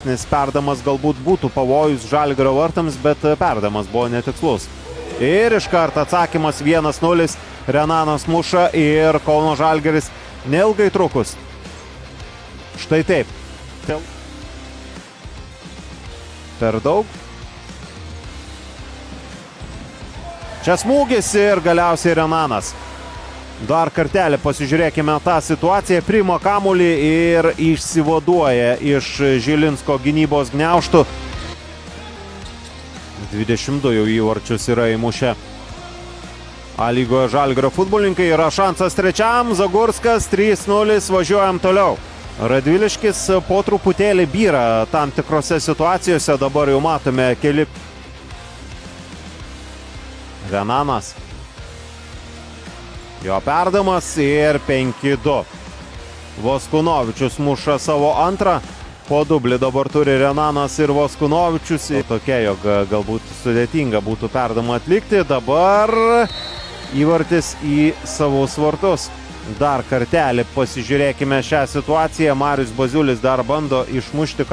Nes perdamas galbūt būtų pavojus Žalgirio vartams, bet perdamas buvo netikslus. Ir iš karto atsakymas 1-0. Renanas muša ir Kauno Žalgiris neilgai trukus. Štai taip. Per daug. Čia smūgis ir galiausiai Renanas. Dar kartelį pasižiūrėkime tą situaciją. Priima kamuolį ir išsivaduoja iš Žilinsko gynybos gniaužtų. 22 jau įvarčius yra įmušę A lygoje Žalgirio futbolininkai. Yra šansas trečiam. Zagurskas 3-0. Važiuojam toliau. Radviliškis po truputėlį byra tam tikrose situacijose. Dabar jau matome keli. Renanas. Jo perdamas ir 5-2. Voskunovičius muša savo antrą. Po dublį dabar turi Renanas ir Voskunovičius. Tokia, jog galbūt sudėtinga būtų perdamą atlikti. Dabar įvartis į savus vartus. Dar kartelį pasižiūrėkime šią situaciją. Marius Baziulis dar bando išmušti